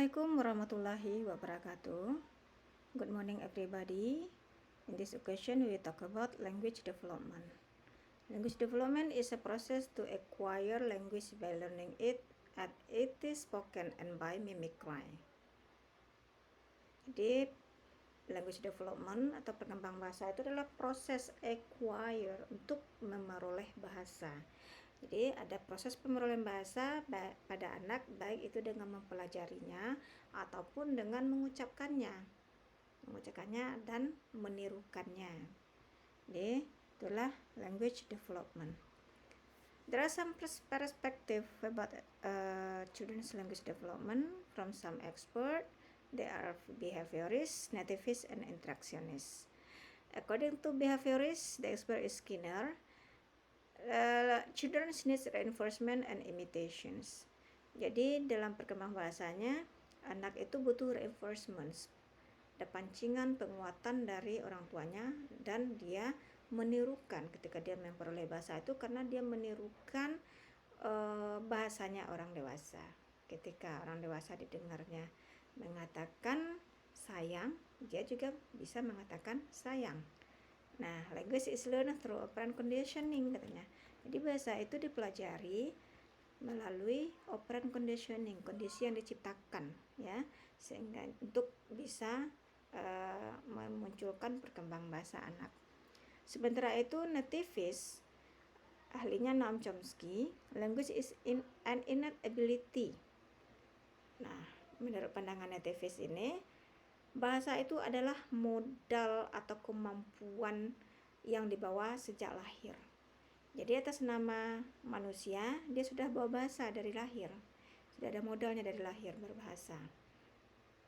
Assalamualaikum warahmatullahi wabarakatuh. Good morning everybody. In this occasion we will talk about language development. Language development is a process to acquire language by learning it as it is spoken and by mimicry. Jadi language development atau perkembangan bahasa itu adalah proses acquire untuk memperoleh bahasa. Jadi ada proses pemerolehan bahasa pada anak, baik itu dengan mempelajarinya ataupun dengan mengucapkannya dan menirukannya. Jadi itulah language development. There are some perspective about children's language development from some expert. They are behaviorists, nativists, and interactionists. According to behaviorists, the expert is Skinner. Children needs reinforcement and imitations. Jadi dalam perkembangan bahasanya, anak itu butuh reinforcements, ada pancingan penguatan dari orang tuanya, dan dia menirukan ketika dia memperoleh bahasa itu karena dia menirukan bahasanya orang dewasa. Ketika orang dewasa didengarnya mengatakan sayang, dia juga bisa mengatakan sayang. Nah, language is learned through operant conditioning katanya. Jadi bahasa itu dipelajari melalui operant conditioning, kondisi yang diciptakan ya, sehingga untuk bisa memunculkan perkembangan bahasa anak. Sementara itu nativist, ahlinya Noam Chomsky, language is an innate ability. Nah, menurut pandangan nativist ini, bahasa itu adalah modal atau kemampuan yang dibawa sejak lahir. Jadi atas nama manusia, dia sudah bawa bahasa dari lahir. Sudah ada modalnya dari lahir berbahasa.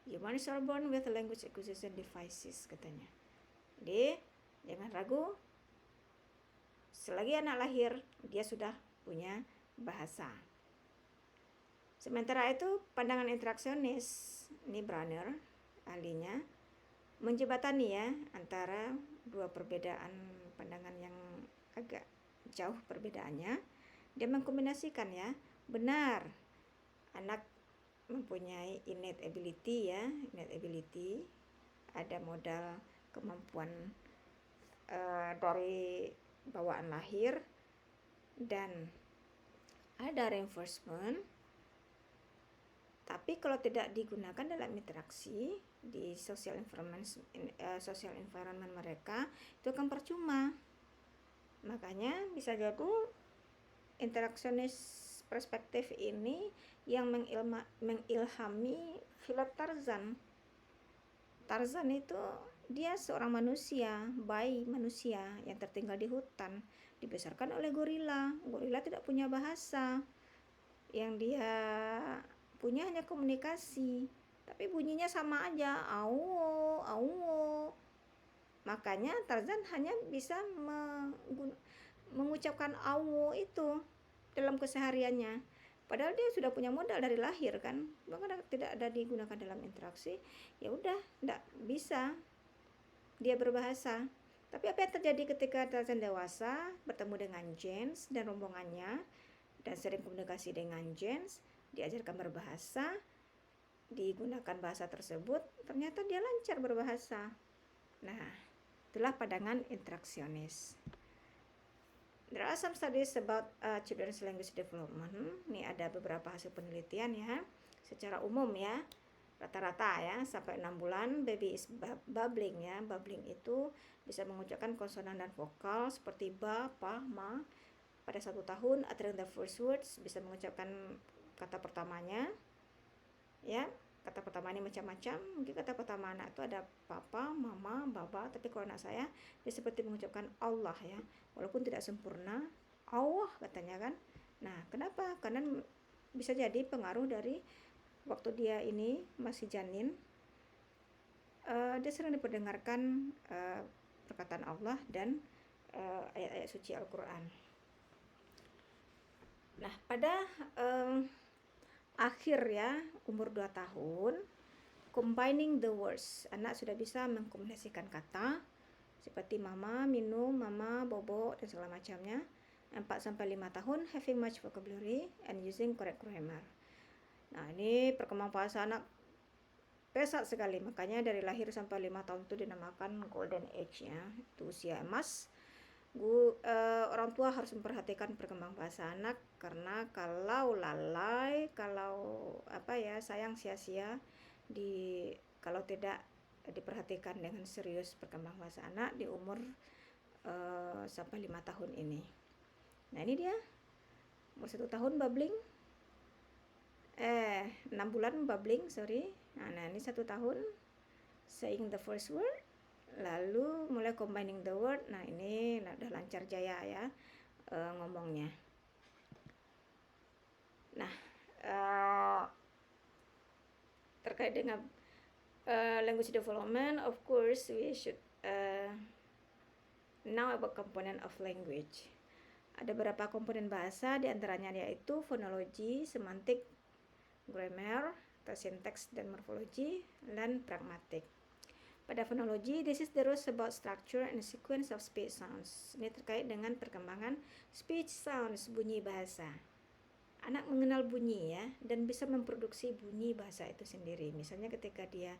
Humans are born with language acquisition devices katanya. Jadi jangan ragu, selagi anak lahir, dia sudah punya bahasa. Sementara itu pandangan interaksionis, ini Brunner ahlinya, menjembatani ya antara dua perbedaan pandangan yang agak jauh perbedaannya. Dia mengkombinasikan ya, benar anak mempunyai innate ability ya, innate ability, ada modal kemampuan dari bawaan lahir, dan ada reinforcement. Tapi kalau tidak digunakan dalam interaksi di social environment mereka, itu akan percuma. Makanya bisa jadi interaksionis perspektif ini yang mengilhami film Tarzan. Tarzan itu dia seorang manusia, bayi manusia yang tertinggal di hutan, dibesarkan oleh gorila. Gorila tidak punya bahasa, yang dia punya hanya komunikasi, tapi bunyinya sama aja, auwo, auwo. Makanya Tarzan hanya bisa mengucapkan auwo itu dalam kesehariannya. Padahal dia sudah punya modal dari lahir kan, maka tidak ada digunakan dalam interaksi, ya udah tidak bisa dia berbahasa. Tapi apa yang terjadi ketika Tarzan dewasa, bertemu dengan Jens dan rombongannya, dan sering komunikasi dengan Jens, diajarkan berbahasa, digunakan bahasa tersebut, ternyata dia lancar berbahasa. Nah, itulah pandangan interaksionis. There are some studies about children's language development. Ini ada beberapa hasil penelitian ya, secara umum ya, rata-rata ya, sampai 6 bulan baby is babbling ya. Babbling itu bisa mengucapkan konsonan dan vokal seperti ba, pa, ma. Pada 1 tahun, uttering the first words, bisa mengucapkan kata pertamanya ya. Kata pertama ini macam-macam. Mungkin kata pertama anak itu ada papa, mama, baba, tapi kalau anak saya dia seperti mengucapkan Allah ya, walaupun tidak sempurna, Allah katanya kan. Nah, kenapa? Karena bisa jadi pengaruh dari waktu dia ini masih janin, dia sering diperdengarkan perkataan Allah dan ayat-ayat suci Al-Quran. Nah, pada akhir ya, umur 2 tahun, combining the words, anak sudah bisa mengkombinasikan kata seperti mama, minum, mama, bobo, dan segala macamnya. 4-5 tahun, having much vocabulary and using correct grammar. Nah, ini perkembangan bahasa anak pesat sekali. Makanya dari lahir sampai 5 tahun itu dinamakan golden age ya, itu usia emas. Orang tua harus memperhatikan perkembangan bahasa anak, karena kalau lalai, kalau sayang sia-sia kalau tidak diperhatikan dengan serius perkembangan bahasa anak di umur sampai 5 tahun ini. Nah ini dia umur 1 tahun babbling, 6 bulan babbling, sorry. Nah ini 1 tahun saying the first word, lalu mulai combining the word. Nah ini udah lancar jaya ya ngomongnya. Nah terkait dengan language development, of course we should know about component of language. Ada beberapa komponen bahasa, diantaranya yaitu fonologi, semantik, grammar atau syntax dan morfologi, dan pragmatik. Pada fonologi, this is the rules about structure and sequence of speech sounds. Ini terkait dengan perkembangan speech sounds, bunyi bahasa. Anak mengenal bunyi ya, dan bisa memproduksi bunyi bahasa itu sendiri. Misalnya ketika dia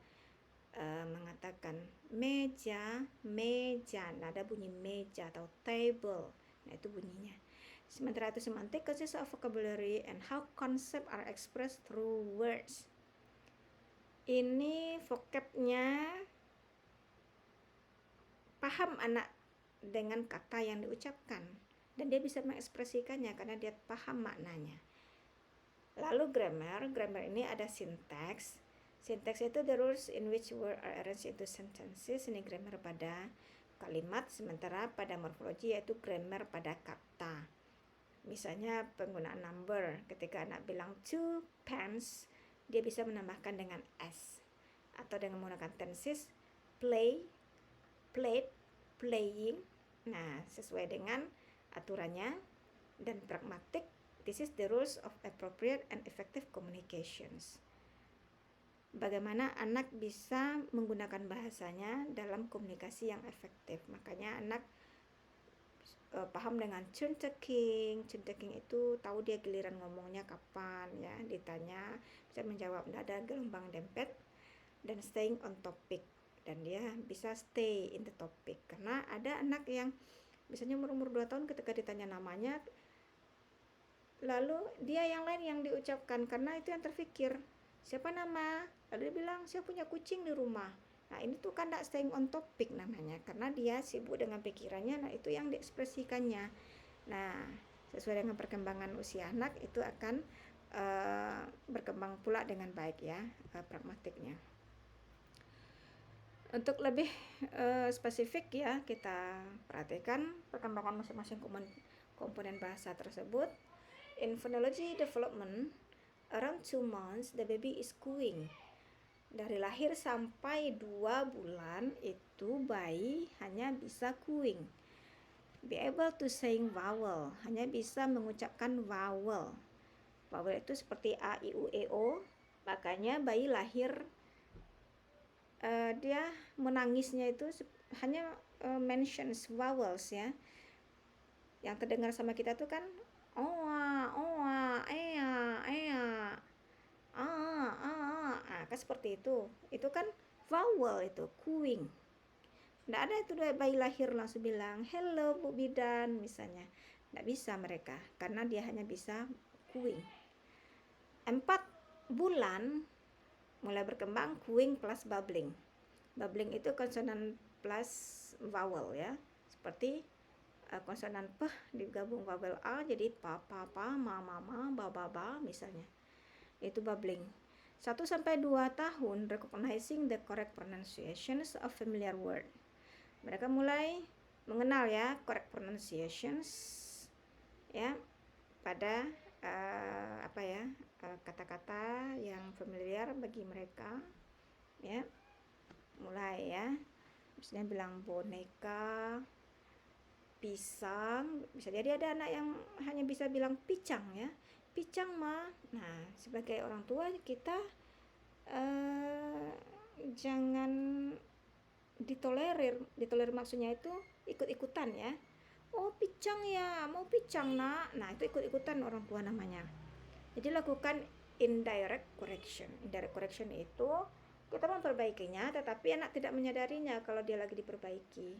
mengatakan meja, nah ada bunyi meja, atau table. Nah itu bunyinya. Sementara itu semantik consists of vocabulary and how concepts are expressed through words. Ini vocabnya paham anak dengan kata yang diucapkan, dan dia bisa mengekspresikannya karena dia paham maknanya. Lalu grammar ini ada syntax. Syntax itu the rules in which words are arranged into sentences. Ini grammar pada kalimat, sementara pada morfologi yaitu grammar pada kata. Misalnya penggunaan number, ketika anak bilang 2 pens, dia bisa menambahkan dengan s, atau dengan menggunakan tenses play, played, playing. Nah sesuai dengan aturannya. Dan pragmatic, this is the rules of appropriate and effective communications. Bagaimana anak bisa menggunakan bahasanya dalam komunikasi yang efektif. Makanya anak paham dengan turn taking. Turn taking itu tahu dia giliran ngomongnya kapan ya, ditanya bisa menjawab, tidak ada gelombang dempet. Dan staying on topic, dan dia bisa stay in the topic. Karena ada anak yang misalnya umur 2 tahun, ketika ditanya namanya, lalu dia yang lain yang diucapkan karena itu yang terfikir, siapa nama, lalu dia bilang saya punya kucing di rumah. Nah ini tuh kan tidak staying on topic namanya, karena dia sibuk dengan pikirannya. Nah itu yang diekspresikannya. Nah sesuai dengan perkembangan usia anak itu akan berkembang pula dengan baik ya pragmatiknya. Untuk lebih spesifik ya, kita perhatikan perkembangan masing-masing komponen bahasa tersebut. In phonology development, around 2 months the baby is cooing. Dari lahir sampai 2 bulan itu bayi hanya bisa cooing. Be able to saying vowel, hanya bisa mengucapkan vowel. Vowel itu seperti a, i, u, e, o. Makanya bayi lahir dia menangisnya itu hanya mentions vowels ya. Yang terdengar sama kita tuh kan oa, oa, ea, ea, kan seperti itu. Itu kan vowel, itu cooing. Nggak ada itu bayi lahir langsung bilang hello Bu Bidan misalnya. Nggak bisa mereka, karena dia hanya bisa cooing. 4 bulan mulai berkembang cooing plus babbling. Babbling itu konsonan plus vowel ya. Seperti konsonan p digabung vowel a jadi pa, pa, pa, ma, ma, ma, ba, ba, ba misalnya. Itu babbling. 1-2 tahun recognizing the correct pronunciations of familiar word. Mereka mulai mengenal ya correct pronunciations ya pada kata-kata yang familiar bagi mereka ya. Mulai ya, misalnya bilang boneka, pisang. Bisa jadi ada anak yang hanya bisa bilang picang ya, picang mah. Nah sebagai orang tua kita jangan ditolerir maksudnya itu ikut-ikutan ya. Oh picang ya, mau picang nak. Nah itu ikut-ikutan orang tua namanya. Jadi lakukan indirect correction. Indirect correction itu Kita memperbaikinya, tetapi anak tidak menyadarinya kalau dia lagi diperbaiki.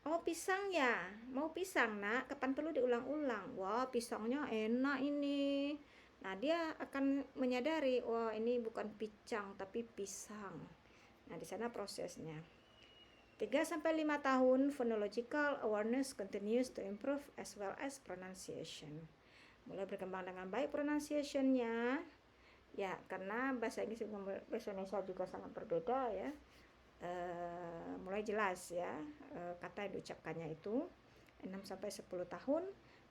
Oh, pisang ya? Mau pisang, Nak? Kapan perlu diulang-ulang? Wah, pisangnya enak ini. Nah, dia akan menyadari, wah, ini bukan pisang, tapi pisang. Nah, di sana prosesnya. 3-5 tahun, phonological awareness continues to improve as well as pronunciation. Mulai berkembang dengan baik pronunciation-nya. Ya, karena bahasa Inggris dengan bahasa Indonesia juga sangat berbeda ya. Mulai jelas ya kata yang diucapkannya itu. 6-10 tahun,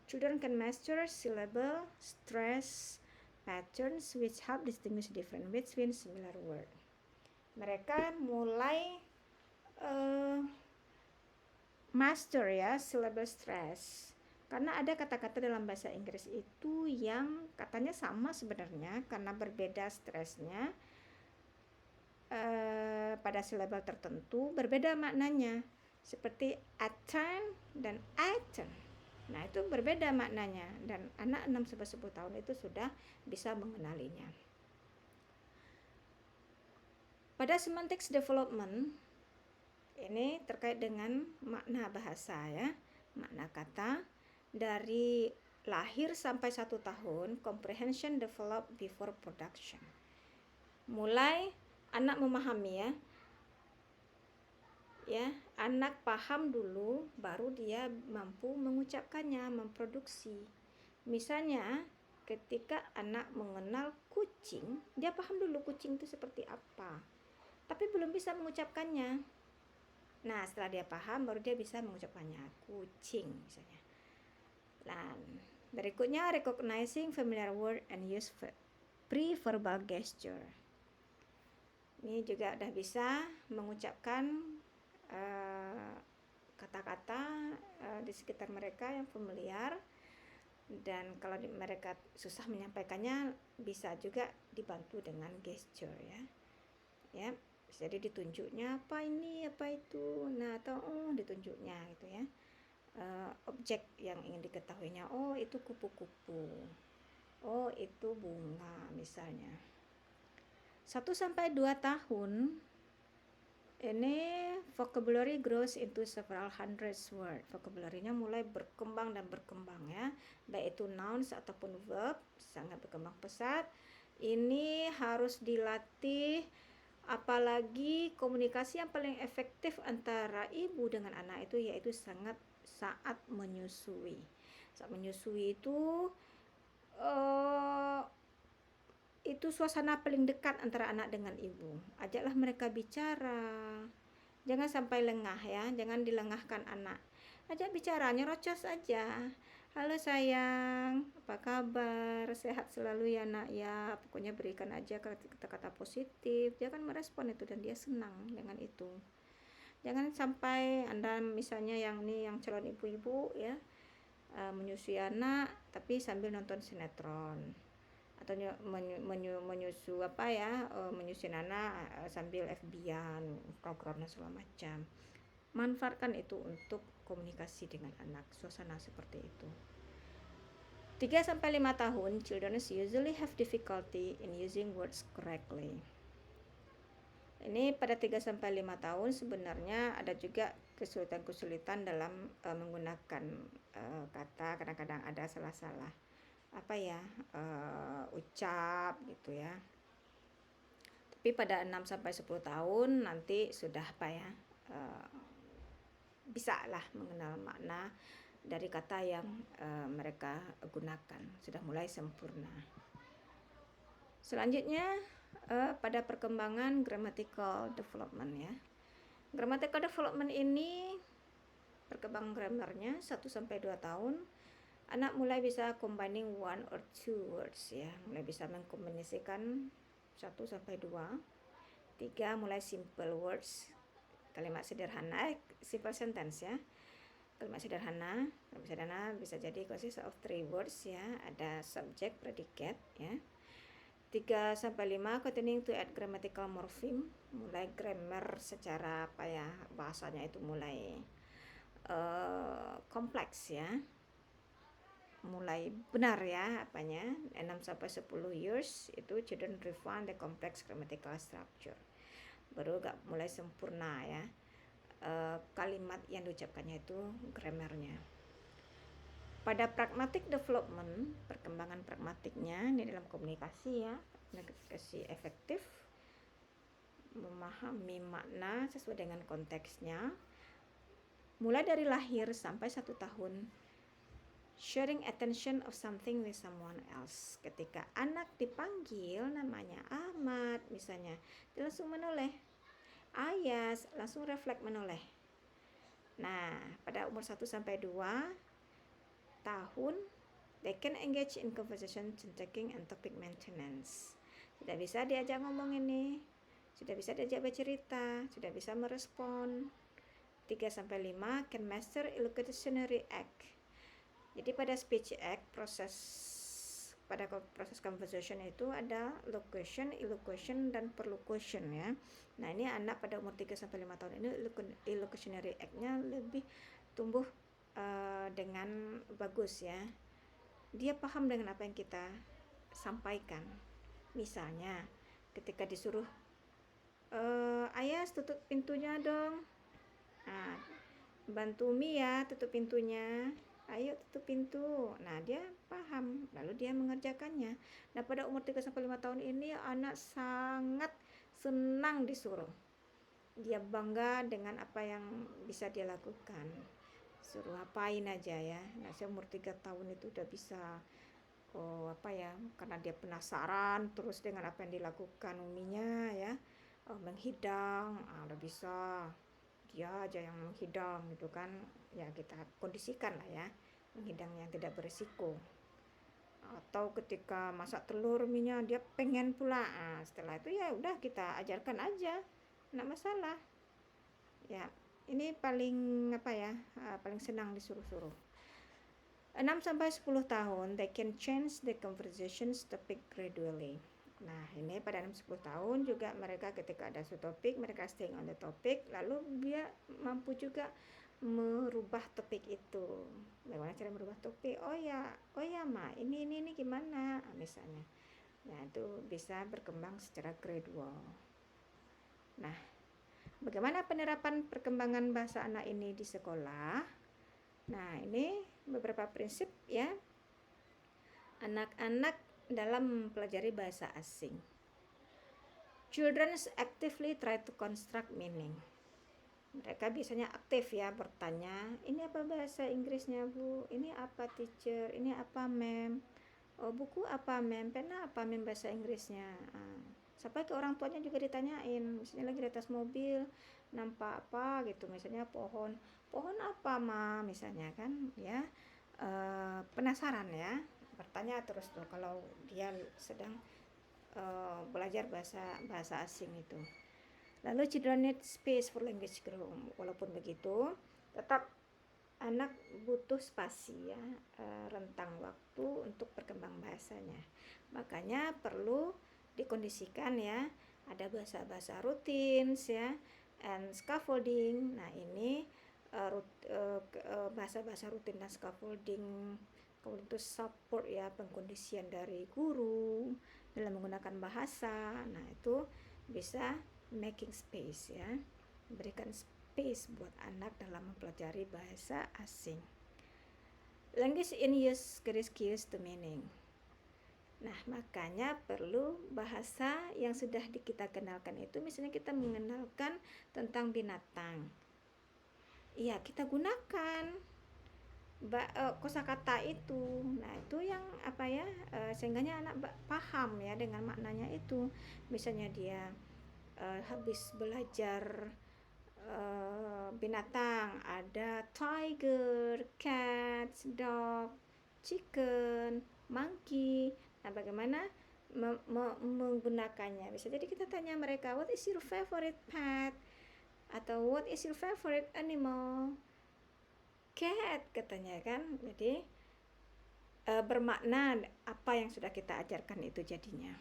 children can master syllable, stress, patterns which help distinguish different between similar word. Mereka mulai master ya syllable stress. Karena ada kata-kata dalam bahasa Inggris itu yang katanya sama sebenarnya, karena berbeda stresnya pada syllable tertentu berbeda maknanya, seperti attend dan item. Nah, itu berbeda maknanya, dan anak 6-10 tahun itu sudah bisa mengenalinya. Pada semantics development, ini terkait dengan makna bahasa ya, makna kata. Dari lahir sampai 1 tahun, comprehension develop before production. Mulai anak memahami ya, anak paham dulu baru dia mampu mengucapkannya, memproduksi. Misalnya ketika anak mengenal kucing, dia paham dulu kucing itu seperti apa, tapi belum bisa mengucapkannya. Nah, setelah dia paham baru dia bisa mengucapkannya, kucing misalnya. Dan berikutnya recognizing familiar word and use pre-verbal gesture. Ini juga udah bisa mengucapkan kata-kata di sekitar mereka yang familiar, dan kalau mereka susah menyampaikannya bisa juga dibantu dengan gesture ya. Jadi ditunjuknya apa ini, apa itu, nah atau ditunjuknya gitu ya. Objek yang ingin diketahuinya, oh itu kupu-kupu, oh itu bunga misalnya. 1-2 tahun ini vocabulary grows into several hundreds word. Vocabulary-nya mulai berkembang dan berkembang ya, baik itu nouns ataupun verb, sangat berkembang pesat. Ini harus dilatih, apalagi komunikasi yang paling efektif antara ibu dengan anak itu yaitu saat menyusui. Saat menyusui itu suasana paling dekat antara anak dengan ibu. Ajaklah mereka bicara. Jangan sampai lengah ya, jangan dilengahkan anak. Ajak bicara, nyerocos aja. Halo sayang, apa kabar? Sehat selalu ya nak ya. Pokoknya berikan aja kata-kata positif. Dia akan merespon itu dan dia senang dengan itu. Jangan sampai Anda misalnya yang calon ibu-ibu ya, menyusui anak tapi sambil nonton sinetron, atau menyusu menyusun anak sambil FB-an, programnya segala macam. Manfaatkan itu untuk komunikasi dengan anak, suasana seperti itu. 3-5 tahun, children usually have difficulty in using words correctly. Ini pada 3-5 tahun sebenarnya ada juga kesulitan-kesulitan dalam menggunakan kata, kadang-kadang ada salah-salah ucap gitu ya. Tapi pada 6-10 tahun nanti sudah bisa lah mengenal makna dari kata yang mereka gunakan, sudah mulai sempurna. Selanjutnya pada perkembangan grammatical development ya. Grammatical development ini perkembangan grammarnya 1-2 tahun. Anak mulai bisa combining 1 or 2 words ya, mulai bisa mengkombinasikan 1-2. 3 mulai simple words, kalimat sederhana, simple sentence ya. Kalimat sederhana bisa jadi consist of 3 words ya, ada subject, predicate ya. 3-5 continuing to add grammatical morpheme, mulai grammar secara bahasanya itu mulai kompleks ya. mulai benar ya apanya 6 sampai 10 years itu children refine the complex grammatical structure, baru gak mulai sempurna ya kalimat yang diucapkannya itu grammarnya. Pada pragmatic development, perkembangan pragmatiknya ini dalam komunikasi ya, komunikasi efektif, memahami makna sesuai dengan konteksnya, mulai dari lahir sampai 1 tahun. Sharing attention of something with someone else. Ketika anak dipanggil namanya Ahmad misalnya, dia langsung menoleh. Ayas langsung refleks menoleh. Nah, pada umur 1 sampai 2 tahun, they can engage in conversation, checking and topic maintenance. Sudah bisa diajak ngomong ini, sudah bisa diajak bercerita, sudah bisa merespon. 3 sampai 5 can master illocutionary act. Jadi pada speech act pada proses conversation itu ada locution, illocution dan perlocution ya. Nah, ini anak pada umur 3 sampai 5 tahun ini illocutionary act-nya lebih tumbuh dengan bagus ya. Dia paham dengan apa yang kita sampaikan. Misalnya ketika disuruh Ayas tutup pintunya dong. Nah, bantu Mi ya tutup pintunya. Ayo tutup pintu. Nah, dia paham, lalu dia mengerjakannya. Nah, pada umur 3 sampai 5 tahun ini anak sangat senang disuruh. Dia bangga dengan apa yang bisa dia lakukan. Suruh apain aja ya. Nah, saya umur 3 tahun itu udah bisa karena dia penasaran terus dengan apa yang dilakukan uminya ya. Menghidang, udah bisa. Dia aja yang menghidang gitu kan, ya kita kondisikan lah ya menghidang yang tidak berisiko. Atau ketika masak telur minyak dia pengen pula, setelah itu ya udah kita ajarkan aja, nggak masalah ya. Ini paling paling senang disuruh-suruh. 6 sampai 10 tahun they can change the conversations topic gradually. Nah, ini pada 6-10 tahun juga mereka ketika ada suatu topik, mereka staying on the topic, lalu dia mampu juga merubah topik itu. Bagaimana cara merubah topik? Oh ya Ma, ini gimana? Misalnya. Nah, itu bisa berkembang secara gradual. Nah, bagaimana penerapan perkembangan bahasa anak ini di sekolah? Nah, ini beberapa prinsip ya. Anak-anak dalam mempelajari bahasa asing. Children actively try to construct meaning. Mereka biasanya aktif ya bertanya, ini apa bahasa Inggrisnya Bu? Ini apa teacher? Ini apa ma'am? Oh, buku apa ma'am? Pena apa ma'am bahasa Inggrisnya? Sampai ke orang tuanya juga ditanyain, misalnya lagi di atas mobil, nampak apa gitu, misalnya pohon apa Ma? Misalnya kan ya, penasaran ya. Bertanya terus tuh kalau dia sedang belajar bahasa asing itu. Lalu children need space for language growth. Walaupun begitu, tetap anak butuh spasi ya, rentang waktu untuk berkembang bahasanya. Makanya perlu dikondisikan ya, ada bahasa-bahasa rutin ya, and scaffolding. Nah, ini bahasa-bahasa rutin dan scaffolding, kemudian itu support ya, pengkondisian dari guru dalam menggunakan bahasa. Nah, itu bisa making space ya, berikan space buat anak dalam mempelajari bahasa asing. Language in use carries the meaning. Nah, makanya perlu bahasa yang sudah kita kenalkan itu, misalnya kita mengenalkan tentang binatang, iya kita gunakan kosakata itu. Nah, itu yang sehingganya anak paham ya dengan maknanya itu. Misalnya dia habis belajar binatang, ada tiger, cat, dog, chicken, monkey. Nah, bagaimana menggunakannya? Bisa jadi kita tanya mereka, what is your favorite pet? Atau what is your favorite animal? Cat katanya kan. Jadi bermakna apa yang sudah kita ajarkan itu jadinya.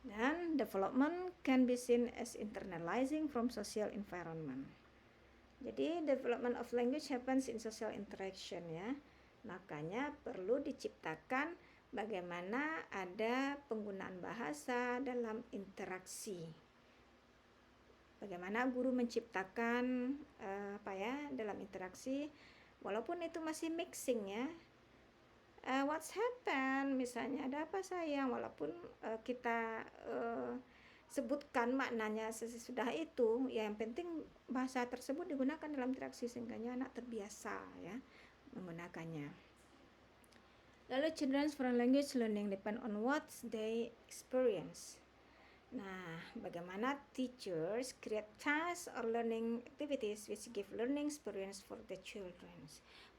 Dan development can be seen as internalizing from social environment. Jadi development of language happens in social interaction ya. Makanya perlu diciptakan bagaimana ada penggunaan bahasa dalam interaksi. Bagaimana guru menciptakan dalam interaksi, walaupun itu masih mixing ya. What's happened, misalnya ada apa sayang, walaupun kita sebutkan maknanya sesudah itu, ya yang penting bahasa tersebut digunakan dalam interaksi sehingga anak terbiasa ya menggunakannya. Lalu children's foreign language learning depend on what they experience. Nah, bagaimana teachers create tasks or learning activities which give learning experience for the children.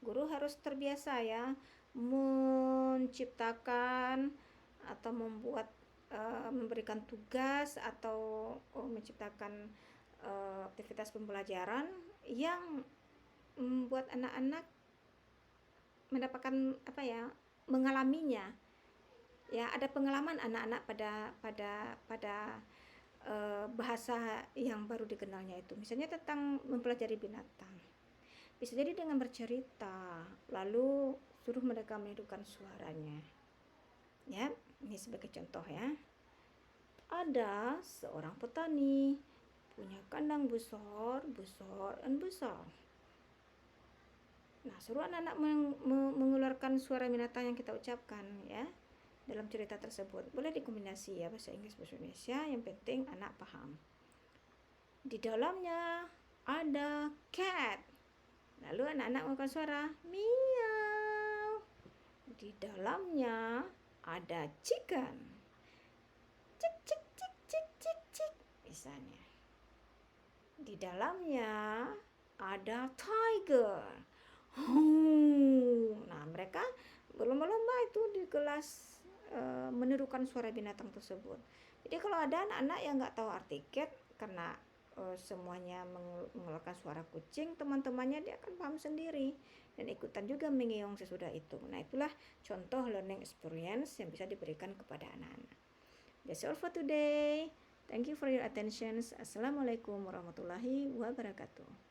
Guru harus terbiasa ya menciptakan atau membuat memberikan tugas atau menciptakan aktivitas pembelajaran yang membuat anak-anak mendapatkan mengalaminya. Ya, ada pengalaman anak-anak pada bahasa yang baru dikenalnya itu. Misalnya tentang mempelajari binatang. Bisa jadi dengan bercerita, lalu suruh mereka menirukan suaranya. Ya, ini sebagai contoh ya. Ada seorang petani punya kandang besar. Nah, suruh anak-anak mengeluarkan suara binatang yang kita ucapkan ya dalam cerita tersebut. Boleh dikombinasi ya bahasa Inggris bahasa Indonesia, yang penting anak paham. Di dalamnya ada cat. Lalu anak-anak mengeluarkan suara miau. Di dalamnya ada chicken. Cik cik cik cik cik cik misalnya. Di dalamnya ada tiger. Nah, mereka berlomba-lomba itu di kelas menirukan suara binatang tersebut. Jadi kalau ada anak-anak yang nggak tahu arti cat karena semuanya mengeluarkan suara kucing, teman-temannya dia akan paham sendiri dan ikutan juga mengeong sesudah itu. Nah, itulah contoh learning experience yang bisa diberikan kepada anak-anak. That's all for today. Thank you for your attention. Assalamualaikum warahmatullahi wabarakatuh.